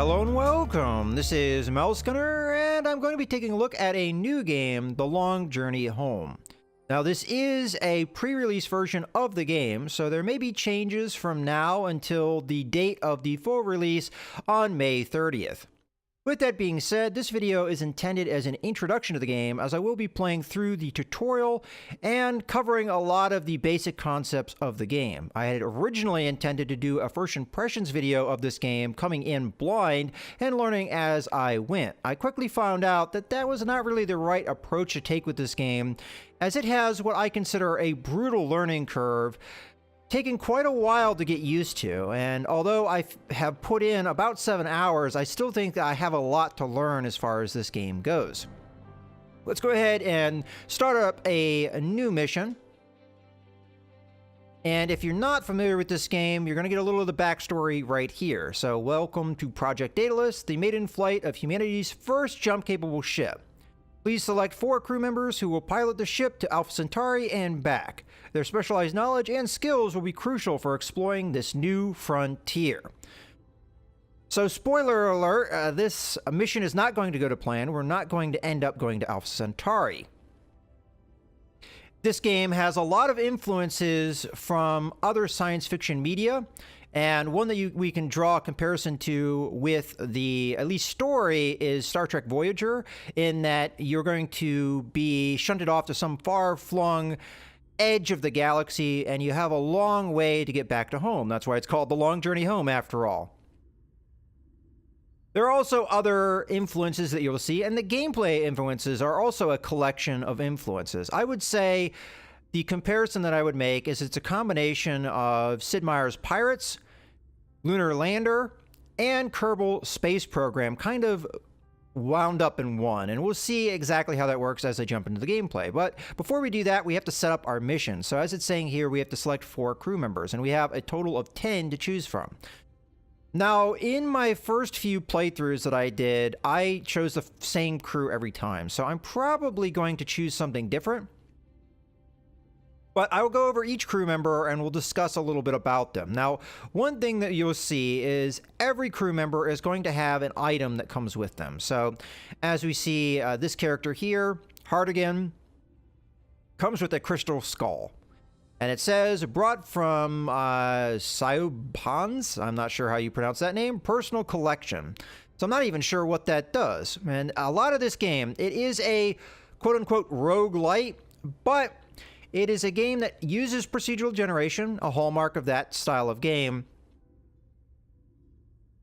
Hello and welcome. This is Gunner, and I'm going to be taking a look at a new game, The Long Journey Home. Now, this is a pre-release version of the game, so there may be changes from now until the date of the full release on May 30th. With that being said, this video is intended as an introduction to the game, as I will be playing through the tutorial and covering a lot of the basic concepts of the game. I had originally intended to do a first impressions video of this game, coming in blind and learning as I went. I quickly found out that that was not really the right approach to take with this game, as it has what I consider a brutal learning curve, taking quite a while to get used to, and although I have put in about 7 hours, I still think that I have a lot to learn as far as this game goes. Let's go ahead and start up a new mission. And if you're not familiar with this game, you're going to get a little of the backstory right here. So welcome to Project Daedalus, the maiden flight of humanity's first jump-capable ship. Please select 4 crew members who will pilot the ship to Alpha Centauri and back. Their specialized knowledge and skills will be crucial for exploring this new frontier. So, spoiler alert, this mission is not going to go to plan. We're not going to end up going to Alpha Centauri. This game has a lot of influences from other science fiction media, and one that we can draw a comparison to with the, at least story, is Star Trek Voyager, in that you're going to be shunted off to some far-flung edge of the galaxy, and you have a long way to get back to home. That's why it's called The Long Journey Home, after all. There are also other influences that you'll see, and the gameplay influences are also a collection of influences. I would say the comparison that I would make is it's a combination of Sid Meier's Pirates, Lunar Lander, and Kerbal Space Program kind of wound up in one. And we'll see exactly how that works as I jump into the gameplay. But before we do that, we have to set up our mission. So as it's saying here, we have to select 4 crew members, and we have a total of 10 to choose from. Now, in my first few playthroughs that I did, I chose the same crew every time. So I'm probably going to choose something different. But I will go over each crew member and we'll discuss a little bit about them. Now, one thing that you'll see is every crew member is going to have an item that comes with them. So, as we see, this character here, Hartigan, comes with a crystal skull. And it says, brought from Siobhan's, I'm not sure how you pronounce that name, personal collection. So I'm not even sure what that does. And a lot of this game, it is a quote-unquote rogue-lite, but it is a game that uses procedural generation, a hallmark of that style of game,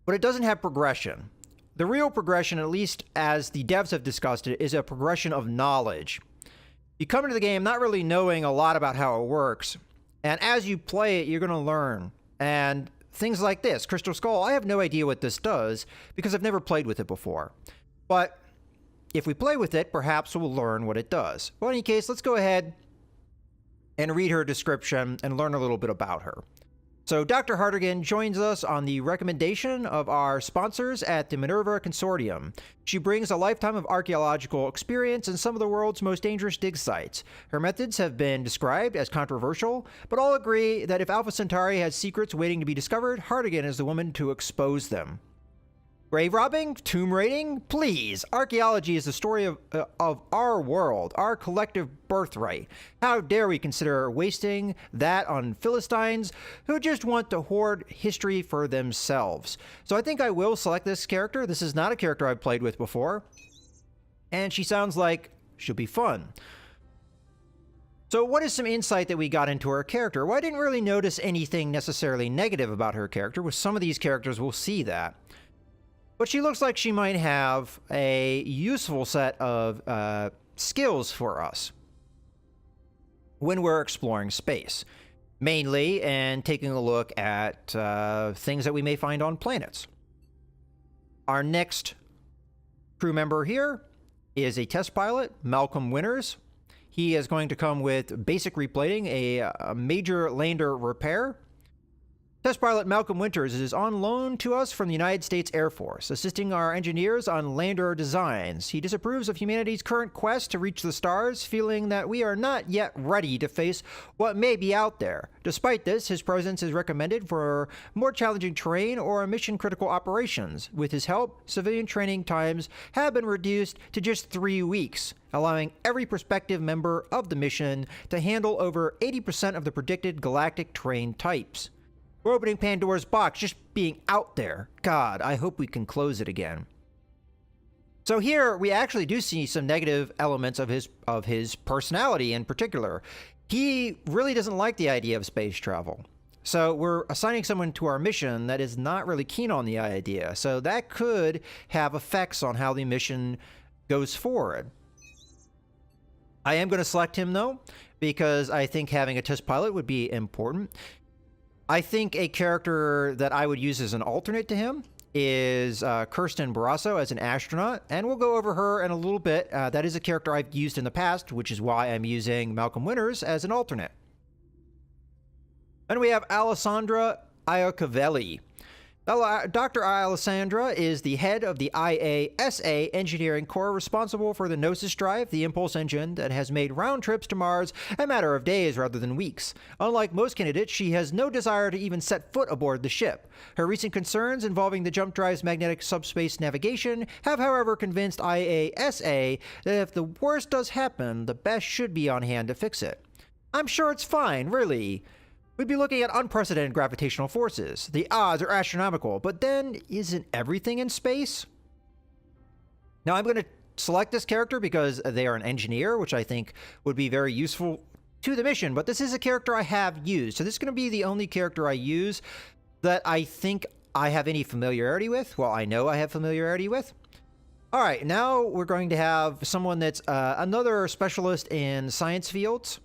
but it doesn't have progression. The real progression, at least as the devs have discussed it, is a progression of knowledge. You come into the game not really knowing a lot about how it works, and as you play it, you're going to learn. And things like this, Crystal Skull, I have no idea what this does because I've never played with it before. But if we play with it, perhaps we'll learn what it does. Well, in any case, let's go ahead and read her description and learn a little bit about her. So Dr. Hartigan joins us on the recommendation of our sponsors at the Minerva Consortium. She brings a lifetime of archaeological experience in some of the world's most dangerous dig sites. Her methods have been described as controversial, but all agree that if Alpha Centauri has secrets waiting to be discovered, Hartigan is the woman to expose them. Grave robbing? Tomb raiding? Please! Archaeology is the story of our world, our collective birthright. How dare we consider wasting that on Philistines who just want to hoard history for themselves? So I think I will select this character. This is not a character I've played with before, and she sounds like she'll be fun. So what is some insight that we got into her character? Well, I didn't really notice anything necessarily negative about her character. With some of these characters, we'll see that. But she looks like she might have a useful set of skills for us when we're exploring space, mainly and taking a look at things that we may find on planets. Our next crew member here is a test pilot, Malcolm Winters. He is going to come with basic replating, a major lander repair, Test pilot Malcolm Winters is on loan to us from the United States Air Force, assisting our engineers on lander designs. He disapproves of humanity's current quest to reach the stars, feeling that we are not yet ready to face what may be out there. Despite this, his presence is recommended for more challenging terrain or mission-critical operations. With his help, civilian training times have been reduced to just 3 weeks, allowing every prospective member of the mission to handle over 80% of the predicted galactic terrain types. We're opening Pandora's box just being out there. God, I hope we can close it again. So here we actually do see some negative elements of his personality in particular. He really doesn't like the idea of space travel. So we're assigning someone to our mission that is not really keen on the idea. So that could have effects on how the mission goes forward. I am going to select him though, because I think having a test pilot would be important. I think a character that I would use as an alternate to him is Kirsten Barrasso as an astronaut, and we'll go over her in a little bit. That is a character I've used in the past, which is why I'm using Malcolm Winters as an alternate. And we have Alessandra Iacovelli. Dr. Alessandra is the head of the IASA engineering corps responsible for the Gnosis drive, the impulse engine that has made round trips to Mars a matter of days rather than weeks. Unlike most candidates, she has no desire to even set foot aboard the ship. Her recent concerns involving the jump drive's magnetic subspace navigation have, however, convinced IASA that if the worst does happen, the best should be on hand to fix it. I'm sure it's fine, really. We'd be looking at unprecedented gravitational forces. The odds are astronomical, but then isn't everything in space? Now I'm going to select this character because they are an engineer, which I think would be very useful to the mission, but this is a character I have used. So this is going to be the only character I use that I think I have any familiarity with. Well, I know I have familiarity with. All right, now we're going to have someone that's another specialist in science fields.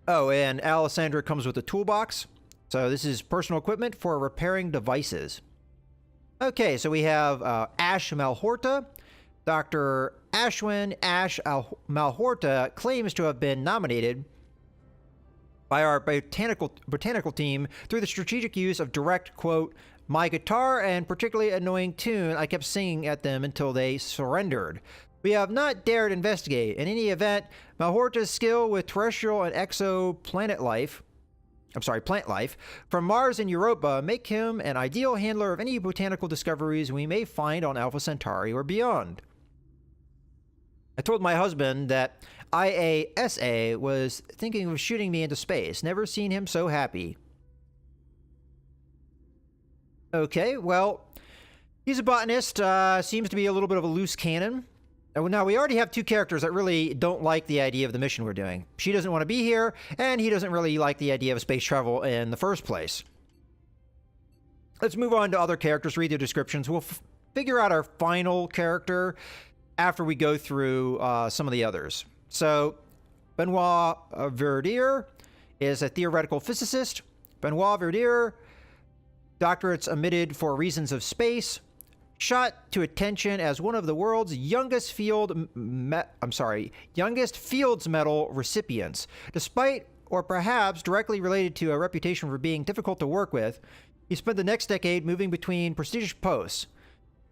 Oh, and Alessandra comes with a toolbox. So this is personal equipment for repairing devices. Okay, so we have Ash Malhorta. Dr. Ashwin Ash Malhorta claims to have been nominated by our botanical team through the strategic use of direct, quote, my guitar and particularly annoying tune I kept singing at them until they surrendered. We have not dared investigate. In any event, Malhorta's skill with terrestrial and plant life from Mars and Europa make him an ideal handler of any botanical discoveries we may find on Alpha Centauri or beyond. I told my husband that IASA was thinking of shooting me into space. Never seen him so happy. Okay, well, he's a botanist. Seems to be a little bit of a loose cannon. Now, we already have two characters that really don't like the idea of the mission we're doing. She doesn't want to be here, and he doesn't really like the idea of space travel in the first place. Let's move on to other characters, read their descriptions. We'll figure out our final character after we go through some of the others. So, Benoit Verdier is a theoretical physicist. Benoit Verdier, doctorates omitted for reasons of space. Shot to attention as one of the world's youngest fields medal recipients. Despite, or perhaps directly related to a reputation for being difficult to work with, he spent the next decade moving between prestigious posts,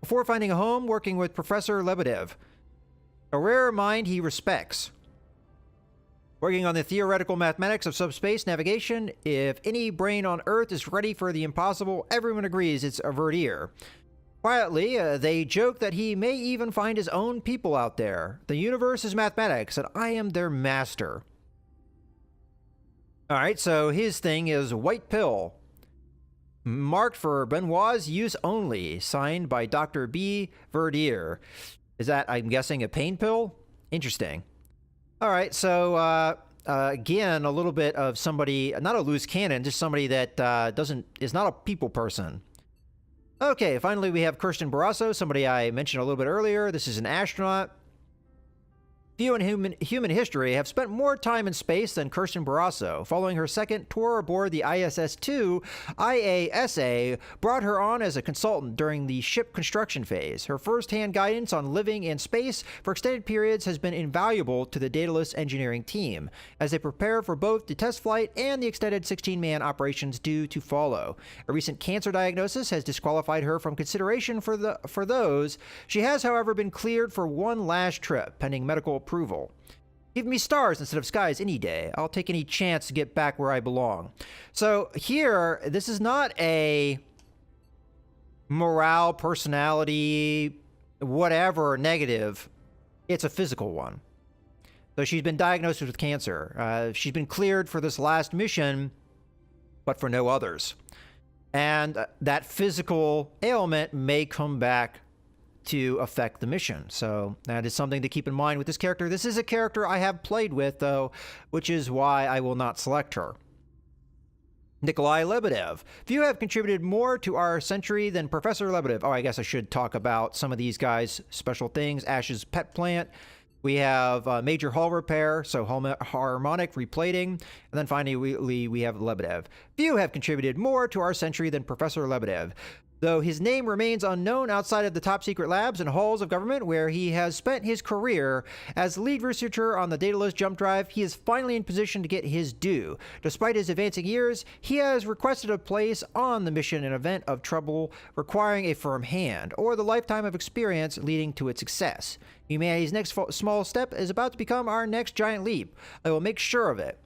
before finding a home working with Professor Lebedev, a rare mind he respects. Working on the theoretical mathematics of subspace navigation, if any brain on Earth is ready for the impossible, everyone agrees it's a Verdier. Quietly, they joke that he may even find his own people out there. The universe is mathematics, and I am their master. All right, so his thing is white pill. Marked for Benoit's use only. Signed by Dr. B. Verdier. Is that, I'm guessing, a pain pill? Interesting. All right, so again, a little bit of somebody, not a loose cannon, just somebody that is not a people person. Okay, finally we have Kirsten Barrasso, somebody I mentioned a little bit earlier. This is an astronaut. Few in human history have spent more time in space than Kirsten Barrasso. Following her second tour aboard the ISS-2, IASA brought her on as a consultant during the ship construction phase. Her first-hand guidance on living in space for extended periods has been invaluable to the Daedalus engineering team, as they prepare for both the test flight and the extended 16-man operations due to follow. A recent cancer diagnosis has disqualified her from consideration for those. She has, however, been cleared for one last trip, pending medical approval. Give me stars instead of skies any day. I'll take any chance to get back where I belong. So here, this is not a morale, personality, whatever negative. It's a physical one. So she's been diagnosed with cancer. She's been cleared for this last mission, but for no others. And that physical ailment may come back to affect the mission. So that is something to keep in mind with this character. This is a character I have played with, though, which is why I will not select her. Nikolai Lebedev. Few have contributed more to our century than Professor Lebedev. Oh, I guess I should talk about some of these guys' special things. Ash's pet plant. We have major hull repair, so harmonic replating. And then finally, we have Lebedev. Few have contributed more to our century than Professor Lebedev, though his name remains unknown outside of the top-secret labs and halls of government where he has spent his career. As lead researcher on the Daedalus jump drive, he is finally in position to get his due. Despite his advancing years, he has requested a place on the mission in event of trouble requiring a firm hand, or the lifetime of experience leading to its success. Humanity's next small step is about to become our next giant leap. I will make sure of it.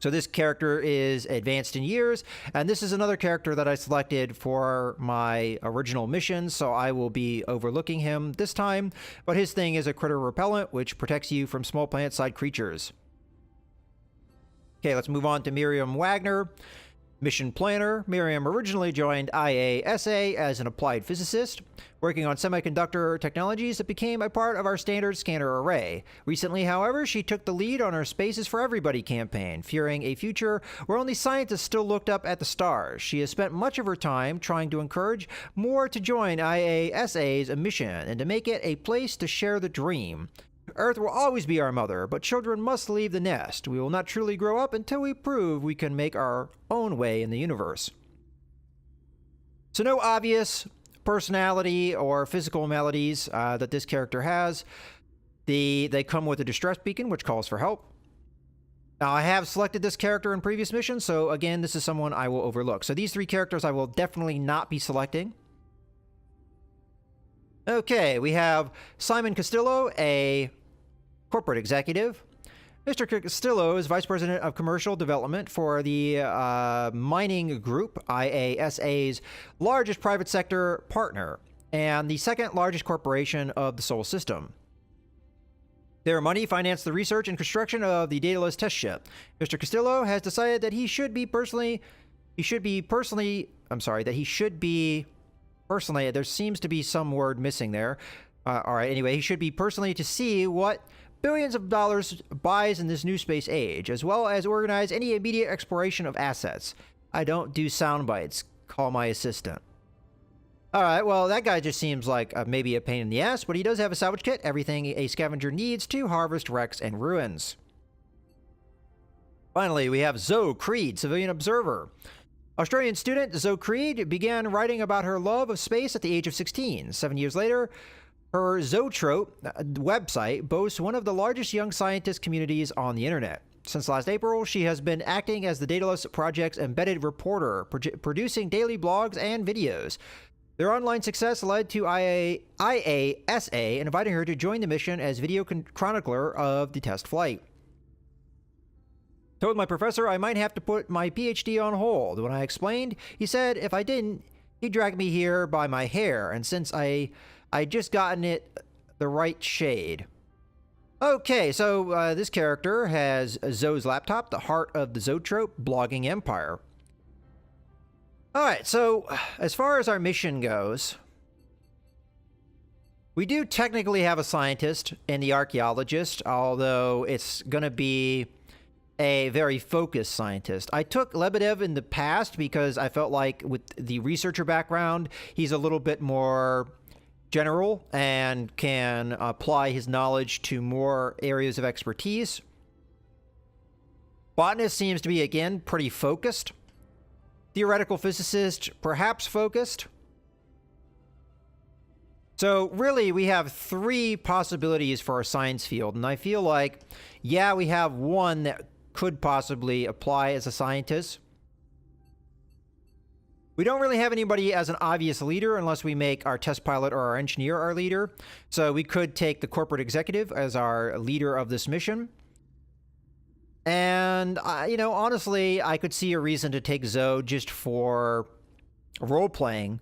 So this character is advanced in years, and this is another character that I selected for my original mission, so I will be overlooking him this time, but his thing is a critter repellent, which protects you from small plant-side creatures. Okay, let's move on to Miriam Wagner. Mission planner. Miriam originally joined IASA as an applied physicist, working on semiconductor technologies that became a part of our standard scanner array. Recently, however, she took the lead on our Spaces for Everybody campaign, fearing a future where only scientists still looked up at the stars. She has spent much of her time trying to encourage more to join IASA's mission and to make it a place to share the dream. Earth will always be our mother, but children must leave the nest. We will not truly grow up until we prove we can make our own way in the universe. So no obvious personality or physical maladies that this character has. They come with a distress beacon, which calls for help. Now, I have selected this character in previous missions, so again, this is someone I will overlook. So these three characters I will definitely not be selecting. Okay, we have Simon Castillo, a corporate executive. Mr. Castillo is Vice President of Commercial Development for the mining group, IASA's largest private sector partner, and the second largest corporation of the Sol system. Their money financed the research and construction of the Daedalus test ship. Mr. Castillo has decided that he should be personally, there seems to be some word missing there. All right, anyway, he should be personally to see what billions of dollars buys in this new space age, as well as organize any immediate exploration of assets. I don't do sound bites. Call my assistant. All right, well, that guy just seems like maybe a pain in the ass, but he does have a salvage kit, everything a scavenger needs to harvest wrecks and ruins. Finally, we have Zoe Creed, civilian observer. Australian student Zoe Creed began writing about her love of space at the age of 16. 7 years later, her Zoetrope website boasts one of the largest young scientist communities on the internet. Since last April, she has been acting as the Daedalus Project's embedded reporter, producing daily blogs and videos. Their online success led to IASA inviting her to join the mission as video chronicler of the test flight. Told my professor I might have to put my PhD on hold. When I explained, he said if I didn't, he'd drag me here by my hair, and since I just gotten it the right shade. Okay, so this character has Zoe's laptop, the heart of the Zoetrope blogging empire. Alright, so as far as our mission goes, we do technically have a scientist and the archaeologist, although it's going to be a very focused scientist. I took Lebedev in the past because I felt like with the researcher background, he's a little bit more general and can apply his knowledge to more areas of expertise. Botanist seems to be, again, pretty focused. Theoretical physicist, perhaps focused. So really, we have 3 possibilities for our science field, and I feel like, yeah, we have one that could possibly apply as a scientist. We don't really have anybody as an obvious leader unless we make our test pilot or our engineer our leader. So we could take the corporate executive as our leader of this mission. And, you know, honestly, I could see a reason to take Zoe just for role-playing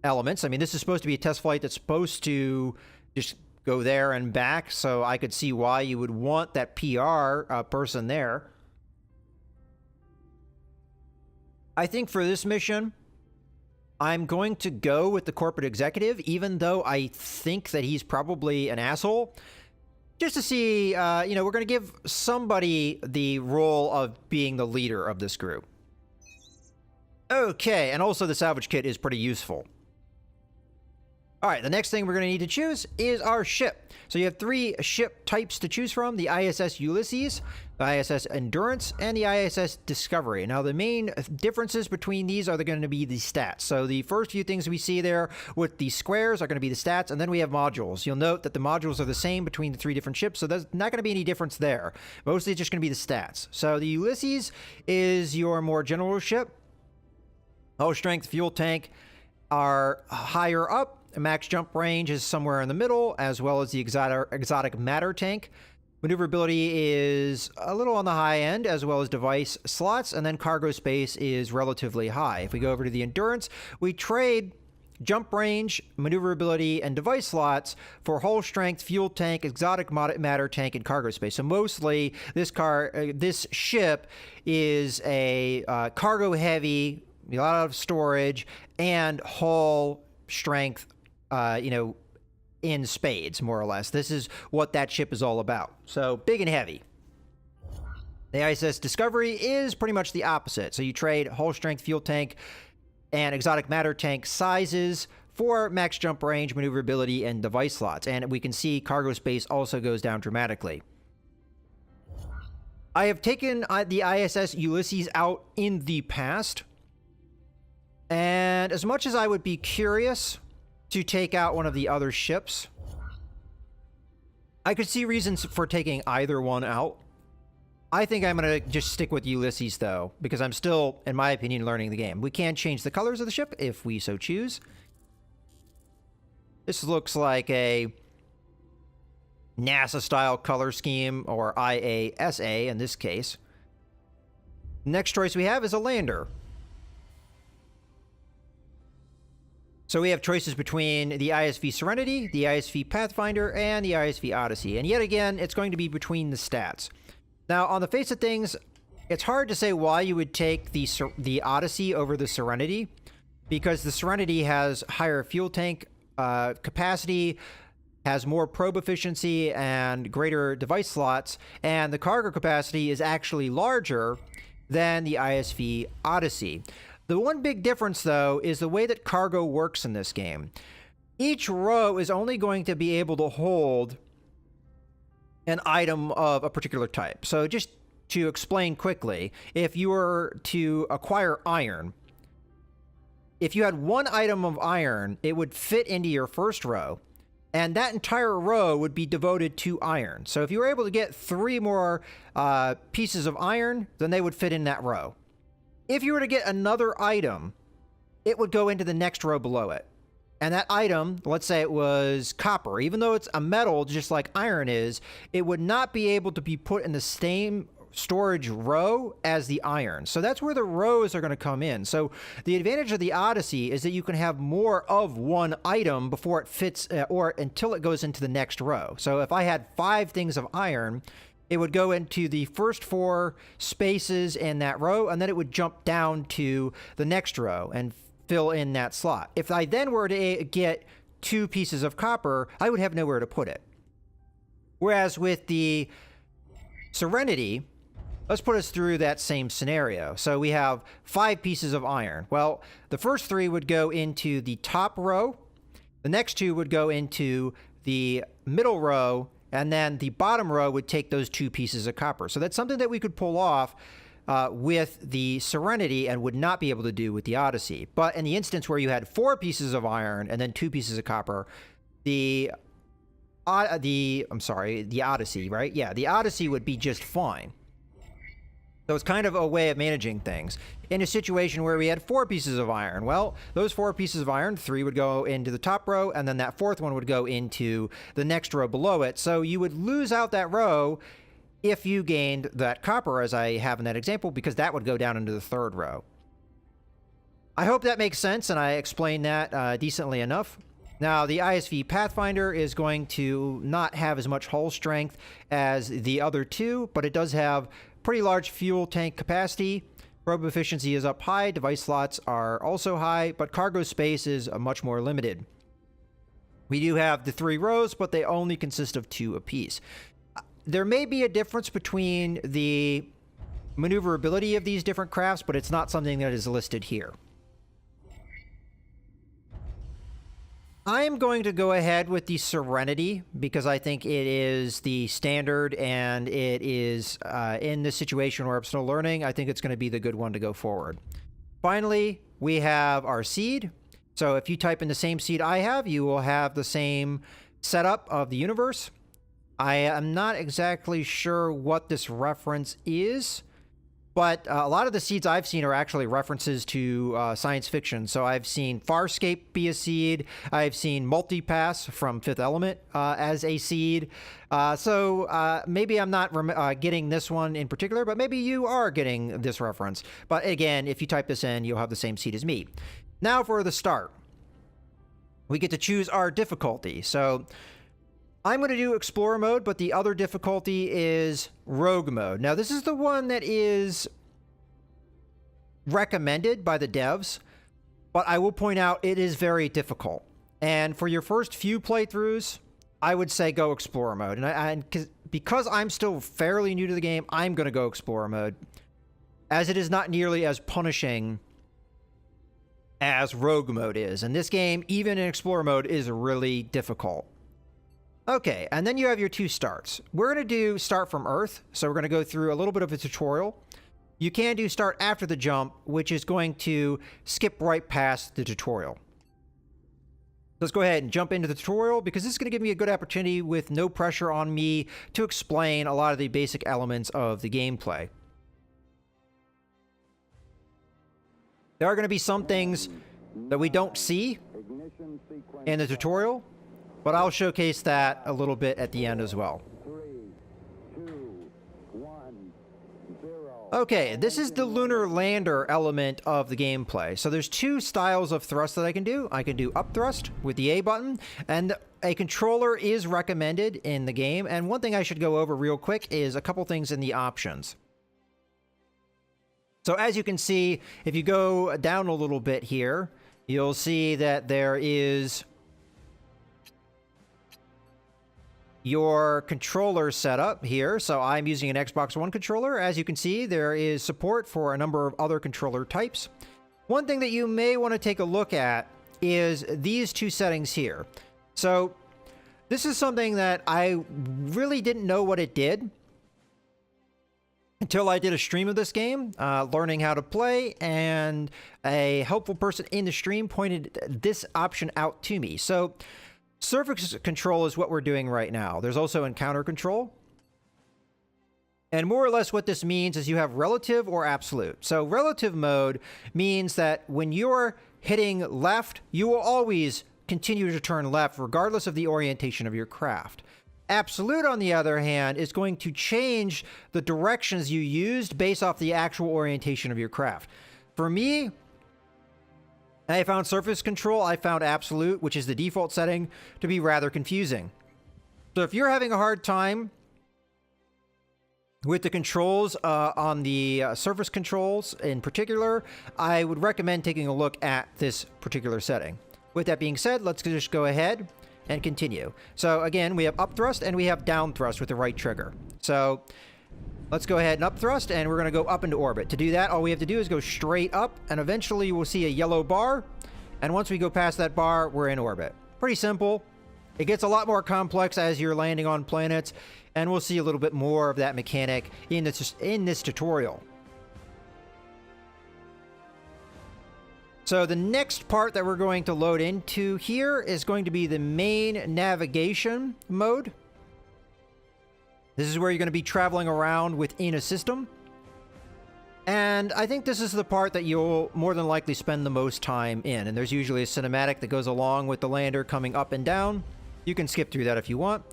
elements. I mean, this is supposed to be a test flight that's supposed to just go there and back, so I could see why you would want that PR person there. I think for this mission, I'm going to go with the corporate executive, even though I think that he's probably an asshole. Just to see, you know, we're going to give somebody the role of being the leader of this group. Okay, and also the salvage kit is pretty useful. All right, the next thing we're going to need to choose is our ship. So you have 3 ship types to choose from: the ISS Ulysses, the ISS Endurance, and the ISS Discovery. Now, the main differences between these are going to be the stats. So the first few things we see there with the squares are going to be the stats, and then we have modules. You'll note that the modules are the same between the 3 different ships, so there's not going to be any difference there. Mostly it's just going to be the stats. So the Ulysses is your more general ship. Hull strength, fuel tank are higher up. Max jump range is somewhere in the middle, as well as the exotic matter tank. Maneuverability is a little on the high end, as well as device slots, and then cargo space is relatively high. If we go over to the endurance, we trade jump range, maneuverability, and device slots for hull strength, fuel tank, exotic matter tank, and cargo space. So mostly, this ship is a cargo heavy, a lot of storage, and hull strength, you know, in spades, more or less. This is what that ship is all about. So big and heavy. The ISS Discovery is pretty much the opposite. So you trade hull strength, fuel tank, and exotic matter tank sizes for max jump range, maneuverability, and device slots. And we can see cargo space also goes down dramatically. I have taken the ISS Ulysses out in the past. And as much as I would be curious to take out one of the other ships, I could see reasons for taking either one out. I think I'm going to just stick with Ulysses, though, because I'm still, in my opinion, learning the game. We can change the colors of the ship if we so choose. This looks like a NASA-style color scheme, or IASA in this case. Next choice we have is a lander. So we have choices between the ISV Serenity, the ISV Pathfinder, and the ISV Odyssey. And yet again, it's going to be between the stats. Now, on the face of things, it's hard to say why you would take the Odyssey over the Serenity, because the Serenity has higher fuel tank capacity, has more probe efficiency, and greater device slots, and the cargo capacity is actually larger than the ISV Odyssey. The one big difference, though, is the way that cargo works in this game. Each row is only going to be able to hold an item of a particular type. So just to explain quickly, if you were to acquire iron, if you had one item of iron, it would fit into your first row, and that entire row would be devoted to iron. So if you were able to get 3 more pieces of iron, then they would fit in that row. If you were to get another item, it would go into the next row below it. And that item, let's say it was copper, even though it's a metal just like iron is, it would not be able to be put in the same storage row as the iron. So that's where the rows are going to come in. So the advantage of the Odyssey is that you can have more of one item before it fits, or until it goes into the next row. So if I had 5 things of iron, it would go into the first 4 spaces in that row, and then it would jump down to the next row and fill in that slot. If I then were to get 2 pieces of copper, I would have nowhere to put it. Whereas with the Serenity, let's put us through that same scenario. So we have 5 pieces of iron. Well, the first 3 would go into the top row, The next two would go into the middle row, and then the bottom row would take those 2 pieces of copper. So that's something that we could pull off with the Serenity and would not be able to do with the Odyssey. But in the instance where you had 4 pieces of iron and then 2 pieces of copper, the Odyssey, right? Yeah, the Odyssey would be just fine. So it's kind of a way of managing things. In a situation where we had 4 pieces of iron, well, those 4 pieces of iron, 3 would go into the top row, and then that 4th one would go into the next row below it. So you would lose out that row if you gained that copper, as I have in that example, because that would go down into the 3rd row. I hope that makes sense, and I explained that decently enough. Now, the ISV Pathfinder is going to not have as much hull strength as the other 2, but it does have pretty large fuel tank capacity. Probe efficiency is up high, device slots are also high, but cargo space is much more limited. We do have the 3 rows, but they only consist of 2 apiece. There may be a difference between the maneuverability of these different crafts, but it's not something that is listed here. I am going to go ahead with the Serenity because I think it is the standard, and it is in this situation where I'm still learning, I think it's going to be the good one to go forward. Finally, we have our seed. So if you type in the same seed I have, you will have the same setup of the universe. I am not exactly sure what this reference is, but a lot of the seeds I've seen are actually references to science fiction. So I've seen Farscape be a seed. I've seen Multipass from Fifth Element as a seed. So maybe I'm not getting this one in particular, but maybe you are getting this reference. But again, if you type this in, you'll have the same seed as me. Now for the start. We get to choose our difficulty. So I'm going to do Explorer mode, but the other difficulty is Rogue mode. Now, this is the one that is recommended by the devs, but I will point out it is very difficult. And for your first few playthroughs, I would say go Explorer mode. And because I'm still fairly new to the game, I'm going to go Explorer mode, as it is not nearly as punishing as Rogue mode is. And this game, even in Explorer mode, is really difficult. Okay, and then you have your 2 starts. We're going to do start from Earth, so we're going to go through a little bit of a tutorial. You can do start after the jump, which is going to skip right past the tutorial. Let's go ahead and jump into the tutorial, because this is going to give me a good opportunity with no pressure on me to explain a lot of the basic elements of the gameplay. There are going to be some things that we don't see in the tutorial, but I'll showcase that a little bit at the end as well. 3, 2, 1, 0. Okay, this is the lunar lander element of the gameplay. So there's 2 styles of thrust that I can do. I can do up thrust with the A button, and a controller is recommended in the game. And one thing I should go over real quick is a couple things in the options. So as you can see, if you go down a little bit here, you'll see that there is your controller setup here. So I'm using an Xbox One controller. As you can see, there is support for a number of other controller types. One thing that you may want to take a look at is these 2 settings here. So this is something that I really didn't know what it did until I did a stream of this game, learning how to play, and a helpful person in the stream pointed this option out to me. So surface control is what we're doing right now. There's also encounter control. And more or less what this means is you have relative or absolute. So relative mode means that when you're hitting left, you will always continue to turn left regardless of the orientation of your craft. Absolute, on the other hand, is going to change the directions you used based off the actual orientation of your craft. For me, I found surface control, I found absolute, which is the default setting, to be rather confusing. So if you're having a hard time with the controls on the surface controls in particular, I would recommend taking a look at this particular setting. With that being said, let's just go ahead and continue. So again, we have up thrust and we have down thrust with the right trigger. So let's go ahead and up thrust, and we're going to go up into orbit. To do that, all we have to do is go straight up, and eventually you will see a yellow bar. And once we go past that bar, we're in orbit. Pretty simple. It gets a lot more complex as you're landing on planets, and we'll see a little bit more of that mechanic in this tutorial. So the next part that we're going to load into here is going to be the main navigation mode. This is where you're going to be traveling around within a system. And I think this is the part that you'll more than likely spend the most time in. And there's usually a cinematic that goes along with the lander coming up and down. You can skip through that if you want.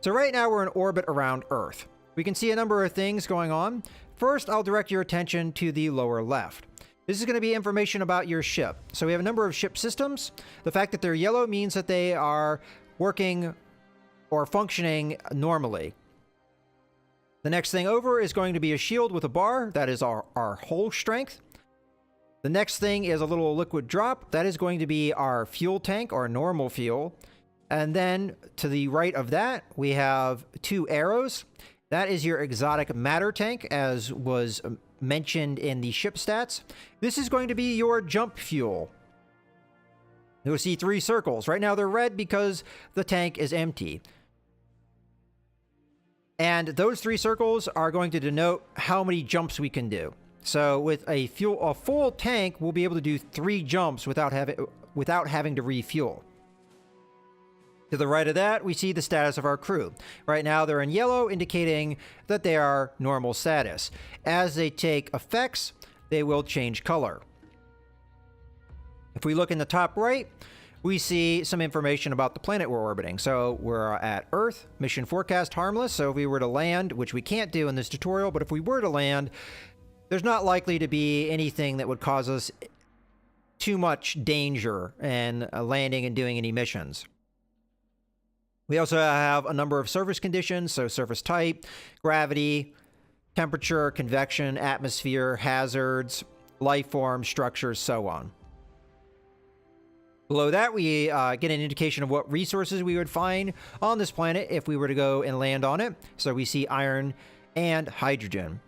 So right now we're in orbit around Earth. We can see a number of things going on. First, I'll direct your attention to the lower left. This is going to be information about your ship. So we have a number of ship systems. The fact that they're yellow means that they are working or functioning normally. The next thing over is going to be a shield with a bar. That is our hull strength. The next thing is a little liquid drop. That is going to be our fuel tank, or normal fuel. And then to the right of that, we have 2 arrows. That is your exotic matter tank, as was mentioned in the ship stats. This is going to be your jump fuel. You'll see 3 circles. Right now they're red because the tank is empty. And those 3 circles are going to denote how many jumps we can do. So with a full tank, we'll be able to do 3 jumps without having to refuel. To the right of that, we see the status of our crew. Right now, they're in yellow, indicating that they are normal status. As they take effects, they will change color. If we look in the top right, we see some information about the planet we're orbiting. So we're at Earth, mission forecast harmless. So if we were to land, which we can't do in this tutorial, but if we were to land, there's not likely to be anything that would cause us too much danger in landing and doing any missions. We also have a number of surface conditions, so surface type, gravity, temperature, convection, atmosphere, hazards, life forms, structures, so on. Below that, we get an indication of what resources we would find on this planet if we were to go and land on it. So we see iron and hydrogen.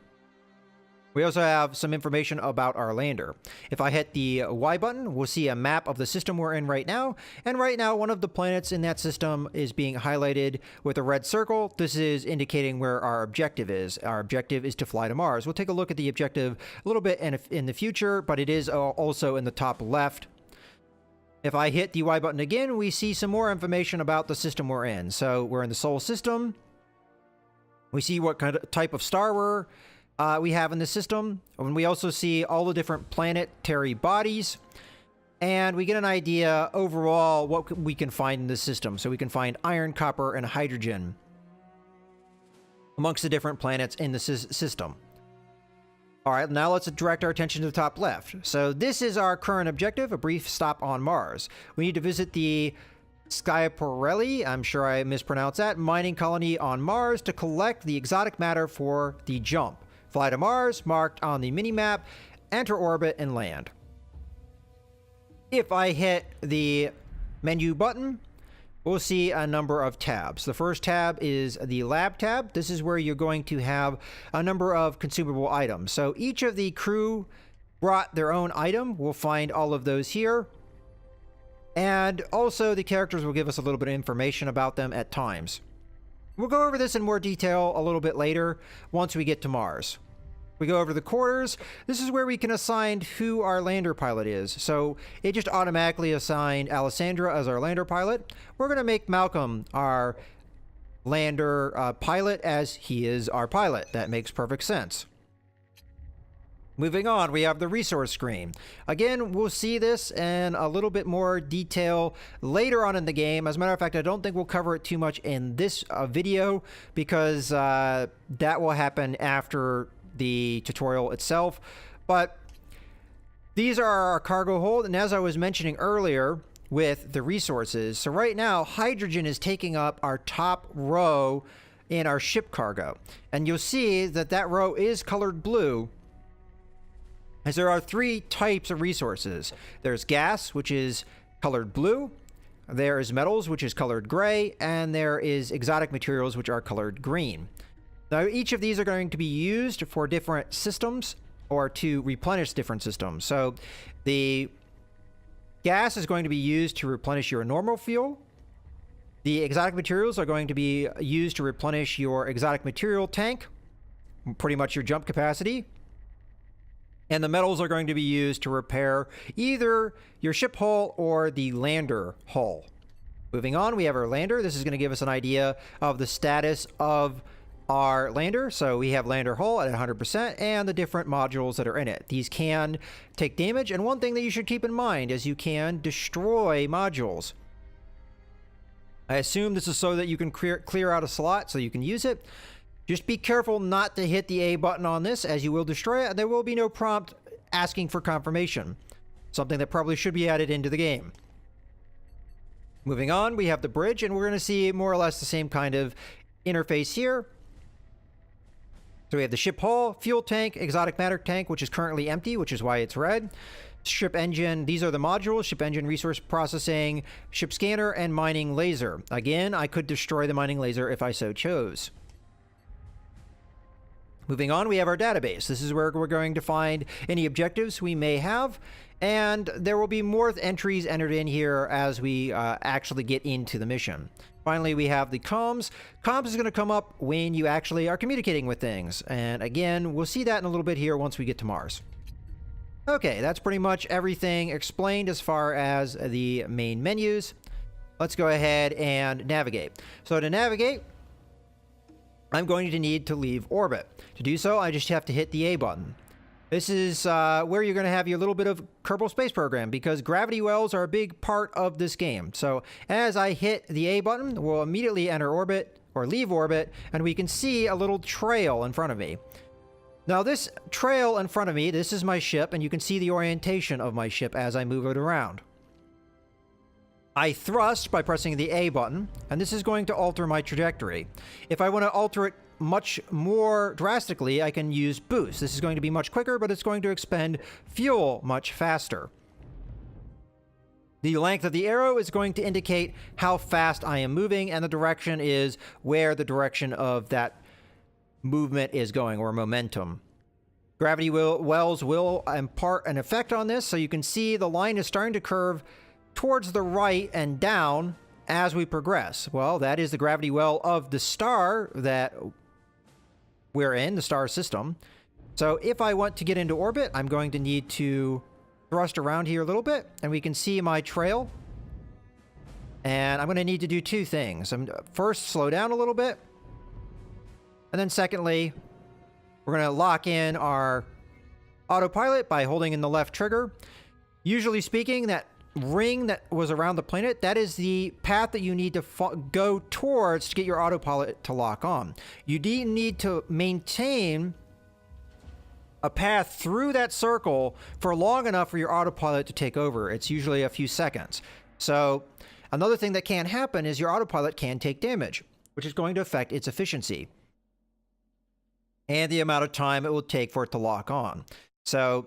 We also have some information about our lander. If I hit the Y button, we'll see a map of the system we're in right now. And right now, one of the planets in that system is being highlighted with a red circle. This is indicating where our objective is. Our objective is to fly to Mars. We'll take a look at the objective a little bit in the future, but it is also in the top left. If I hit the Y button again, we see some more information about the system we're in. So we're in the Sol system. We see what kind of type of star we have in the system. And we also see all the different planetary bodies. And we get an idea overall what we can find in the system. So we can find iron, copper, and hydrogen amongst the different planets in the system. All right, now let's direct our attention to the top left. So this is our current objective, a brief stop on Mars. We need to visit the Schiaparelli, I'm sure I mispronounced that, mining colony on Mars to collect the exotic matter for the jump. Fly to Mars, marked on the minimap, enter orbit, and land. If I hit the menu button, we'll see a number of tabs. The first tab is the lab tab. This is where you're going to have a number of consumable items. So each of the crew brought their own item. We'll find all of those here. And also the characters will give us a little bit of information about them at times. We'll go over this in more detail a little bit later once we get to Mars. We go over the quarters. This is where we can assign who our lander pilot is. So it just automatically assigned Alessandra as our lander pilot. We're going to make Malcolm our lander pilot, as he is our pilot. That makes perfect sense. Moving on, we have the resource screen. Again, we'll see this in a little bit more detail later on in the game. As a matter of fact, I don't think we'll cover it too much in this video because that will happen after the tutorial itself. But these are our cargo hold, and as I was mentioning earlier with the resources, so right now hydrogen is taking up our top row in our ship cargo, and you'll see that that row is colored blue, as there are 3 types of resources. There's gas, which is colored blue, there is metals, which is colored gray, and there is exotic materials, which are colored green. Now, each of these are going to be used for different systems or to replenish different systems. So the gas is going to be used to replenish your normal fuel. The exotic materials are going to be used to replenish your exotic material tank, pretty much your jump capacity. And the metals are going to be used to repair either your ship hull or the lander hull. Moving on, we have our lander. This is going to give us an idea of the status of our lander. So we have lander hull at 100% and the different modules that are in it. These can take damage, and one thing that you should keep in mind is you can destroy modules. I assume this is so that you can clear out a slot so you can use it. Just be careful not to hit the A button on this, as you will destroy it, and there will be no prompt asking for confirmation. Something that probably should be added into the game. Moving on, we have the bridge, and we're going to see more or less the same kind of interface here. So we have the ship hull, fuel tank, exotic matter tank, which is currently empty, which is why it's red. Ship engine, these are the modules: ship engine, resource processing, ship scanner, and mining laser. Again, I could destroy the mining laser if I so chose. Moving on, we have our database. This is where we're going to find any objectives we may have, and there will be more entries entered in here as we actually get into the mission. Finally, we have the comms. Comms is going to come up when you actually are communicating with things, and again, we'll see that in a little bit here once we get to Mars. Okay, that's pretty much everything explained as far as the main menus. Let's go ahead and navigate. So to navigate, I'm going to need to leave orbit. To do so, I just have to hit the A button. This is where you're going to have your little bit of Kerbal Space Program, because gravity wells are a big part of this game. So as I hit the A button, we'll immediately enter orbit or leave orbit, and we can see a little trail in front of me. Now this trail in front of me, this is my ship, and you can see the orientation of my ship as I move it around. I thrust by pressing the A button, and this is going to alter my trajectory. If I want to alter it much more drastically, I can use boost. This is going to be much quicker, but it's going to expend fuel much faster. The length of the arrow is going to indicate how fast I am moving, and the direction is where the direction of that movement is going, or momentum. Gravity wells will impart an effect on this, so you can see the line is starting to curve towards the right and down as we progress. Well, that is the gravity well of the star that we're in, the star system. So if I want to get into orbit, I'm going to need to thrust around here a little bit, and we can see my trail. And I'm going to need to do two things. First, slow down a little bit. And then secondly, we're going to lock in our autopilot by holding in the left trigger. Usually speaking, that ring that was around the planet, that is the path that you need to go towards to get your autopilot to lock on. You need to maintain a path through that circle for long enough for your autopilot to take over. It's usually a few seconds. So another thing that can happen is your autopilot can take damage, which is going to affect its efficiency and the amount of time it will take for it to lock on. So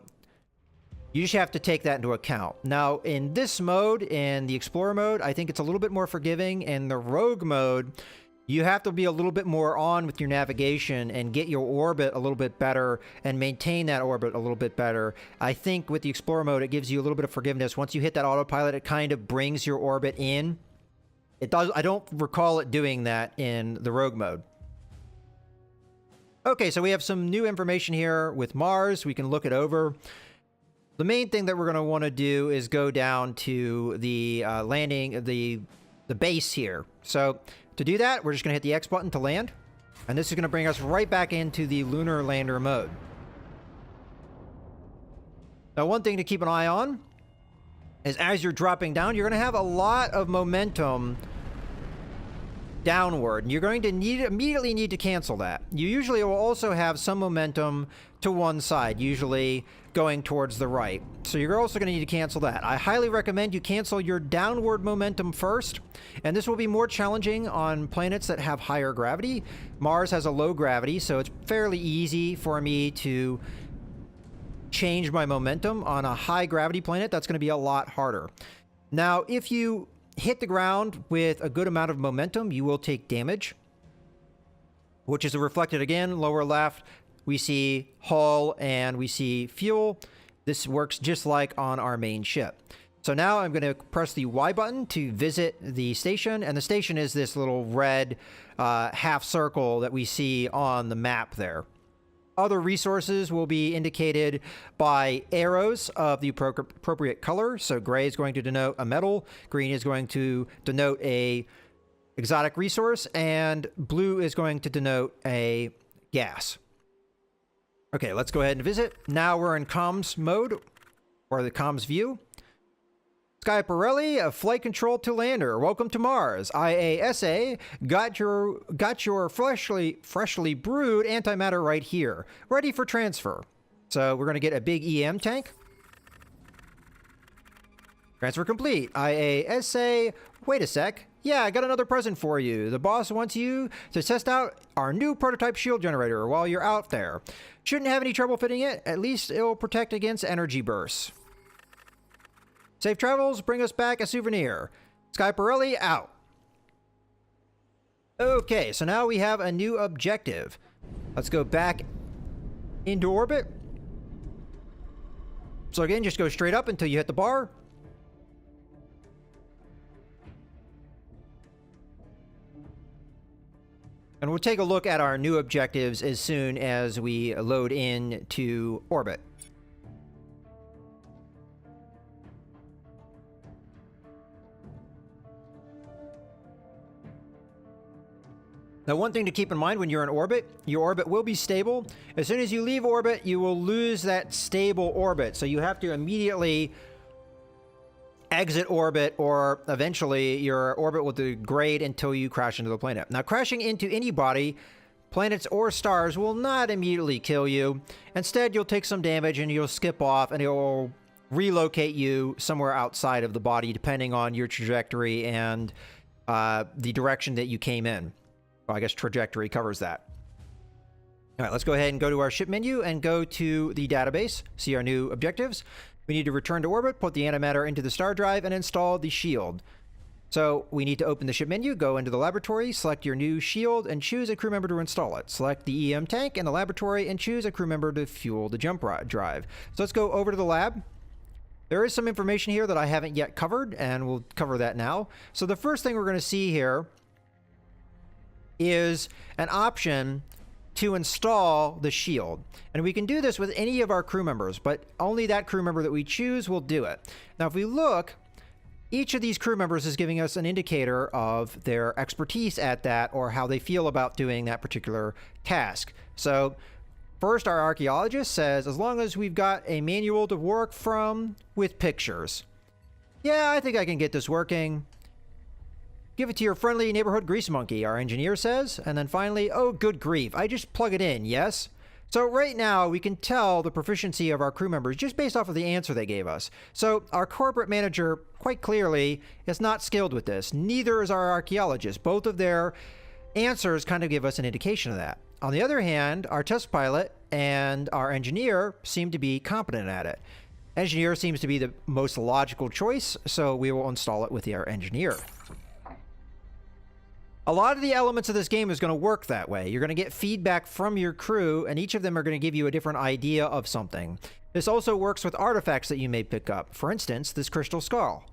you just have to take that into account. Now, in this mode, in the Explorer mode, I think it's a little bit more forgiving. In the Rogue mode, you have to be a little bit more on with your navigation and get your orbit a little bit better and maintain that orbit a little bit better. I think with the Explorer mode, it gives you a little bit of forgiveness. Once you hit that autopilot, it kind of brings your orbit in. It does. I don't recall it doing that in the Rogue mode. Okay, so we have some new information here with Mars. We can look it over. The main thing that we're going to want to do is go down to the landing, the base here. So to do that, we're just going to hit the X button to land. And this is going to bring us right back into the lunar lander mode. Now, one thing to keep an eye on is as you're dropping down, you're going to have a lot of momentum downward, and you're going to immediately need to cancel that. You usually will also have some momentum to one side, usually going towards the right. So you're also going to need to cancel that. I highly recommend you cancel your downward momentum first, and this will be more challenging on planets that have higher gravity. Mars has a low gravity, so it's fairly easy for me to change my momentum. On a high gravity planet, that's going to be a lot harder. Now, if you hit the ground with a good amount of momentum, you will take damage, which is reflected again, lower left. We see hull and we see fuel. This works just like on our main ship. So now I'm going to press the Y button to visit the station, and the station is this little red half circle that we see on the map there. Other resources will be indicated by arrows of the appropriate color. So gray is going to denote a metal, green is going to denote a exotic resource, and blue is going to denote a gas. Okay, let's go ahead and visit. Now we're in comms mode, or the comms view. Sky Pirelli, a flight control to lander. Welcome to Mars. IASA, got your freshly brewed antimatter right here, ready for transfer. So we're going to get a big EM tank. Transfer complete. IASA, wait a sec. Yeah, I got another present for you. The boss wants you to test out our new prototype shield generator while you're out there. Shouldn't have any trouble fitting it. At least it'll protect against energy bursts. Safe travels, bring us back a souvenir. Sky Pirelli out. Okay, so now we have a new objective. Let's go back into orbit. So again, just go straight up until you hit the bar. And we'll take a look at our new objectives as soon as we load into orbit. Now, one thing to keep in mind when you're in orbit, your orbit will be stable. As soon as you leave orbit, you will lose that stable orbit. So you have to immediately exit orbit, or eventually your orbit will degrade until you crash into the planet. Now, crashing into any body, planets or stars, will not immediately kill you. Instead, you'll take some damage and you'll skip off, and it will relocate you somewhere outside of the body, depending on your trajectory and the direction that you came in. Well, I guess trajectory covers that. All right, let's go ahead and go to our ship menu and go to the database, see our new objectives. We need to return to orbit, put the antimatter into the star drive, and install the shield. So we need to open the ship menu, go into the laboratory, select your new shield, and choose a crew member to install it. Select the EM tank in the laboratory and choose a crew member to fuel the jump drive. So let's go over to the lab. There is some information here that I haven't yet covered, and we'll cover that now. So the first thing we're going to see here is an option to install the shield. And we can do this with any of our crew members, but only that crew member that we choose will do it. Now, if we look, each of these crew members is giving us an indicator of their expertise at that, or how they feel about doing that particular task. So first, our archaeologist says, as long as we've got a manual to work from with pictures. Yeah, I think I can get this working. Give it to your friendly neighborhood grease monkey, our engineer says. And then finally, oh, good grief, I just plug it in, yes? So right now, we can tell the proficiency of our crew members just based off of the answer they gave us. So our corporate manager, quite clearly, is not skilled with this. Neither is our archaeologist. Both of their answers kind of give us an indication of that. On the other hand, our test pilot and our engineer seem to be competent at it. Engineer seems to be the most logical choice, so we will install it with our engineer. A lot of the elements of this game is going to work that way. You're going to get feedback from your crew, and each of them are going to give you a different idea of something. This also works with artifacts that you may pick up. For instance, this crystal skull.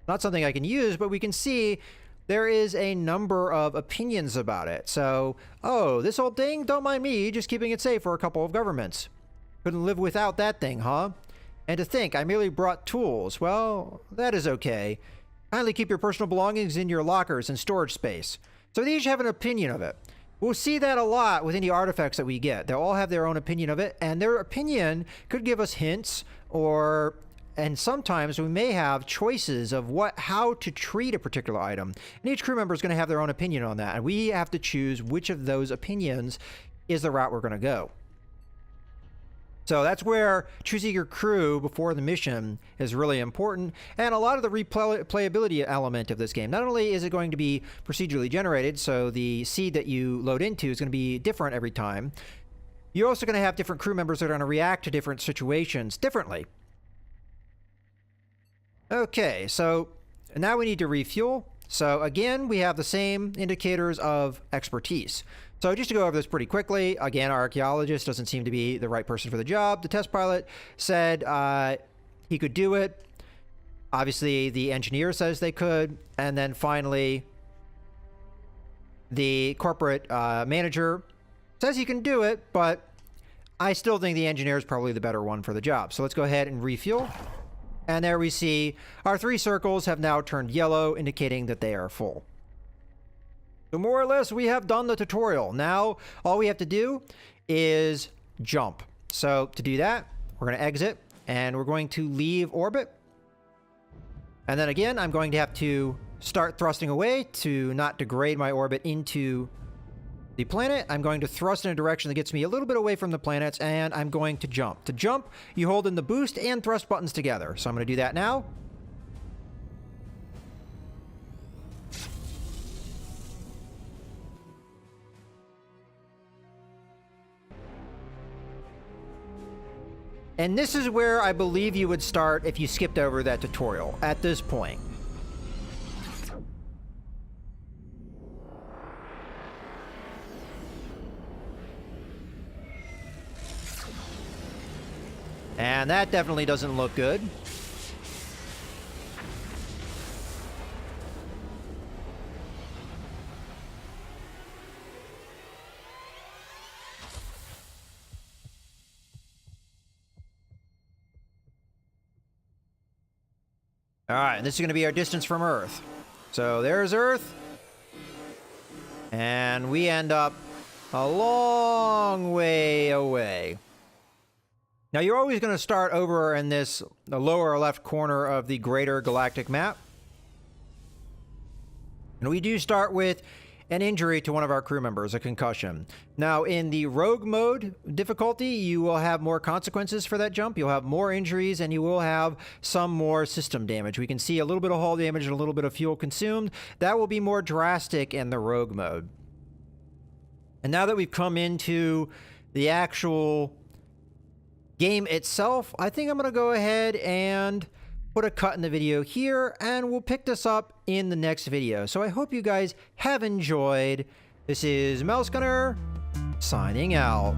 Not something I can use, but we can see there is a number of opinions about it. So, oh, this old thing? Don't mind me, just keeping it safe for a couple of governments. Couldn't live without that thing, huh? And to think, I merely brought tools. Well, that is okay. Kindly keep your personal belongings in your lockers and storage space. So they each have an opinion of it. We'll see that a lot with any artifacts that we get. They'll all have their own opinion of it, and their opinion could give us hints, and sometimes we may have choices of how to treat a particular item. And each crew member is going to have their own opinion on that, and we have to choose which of those opinions is the route we're going to go. So that's where choosing your crew before the mission is really important, and a lot of the replayability element of this game. Not only is it going to be procedurally generated, so the seed that you load into is going to be different every time, you're also going to have different crew members that are going to react to different situations differently. Okay, so now we need to refuel. So again, we have the same indicators of expertise. So just to go over this pretty quickly, again, our archaeologist doesn't seem to be the right person for the job. The test pilot said he could do it. Obviously, the engineer says they could. And then finally, the corporate manager says he can do it, but I still think the engineer is probably the better one for the job. So let's go ahead and refuel. And there we see our 3 circles have now turned yellow, indicating that they are full. So more or less, we have done the tutorial. Now, all we have to do is jump. So to do that, we're going to exit, and we're going to leave orbit. And then again, I'm going to have to start thrusting away to not degrade my orbit into the planet. I'm going to thrust in a direction that gets me a little bit away from the planets, and I'm going to jump. To jump, you hold in the boost and thrust buttons together. So I'm going to do that now. And this is where I believe you would start if you skipped over that tutorial, at this point. And that definitely doesn't look good. All right, and this is going to be our distance from Earth. So there's Earth. And we end up a long way away. Now, you're always going to start over in the lower left corner of the greater galactic map. And we do start with an injury to one of our crew members, a concussion. Now, in the rogue mode difficulty, you will have more consequences for that jump. You'll have more injuries, and you will have some more system damage. We can see a little bit of hull damage and a little bit of fuel consumed. That will be more drastic in the rogue mode. And now that we've come into the actual game itself, I think I'm going to go ahead and put a cut in the video here, and we'll pick this up in the next video. So I hope you guys have enjoyed. This is Mouse Gunner, signing out.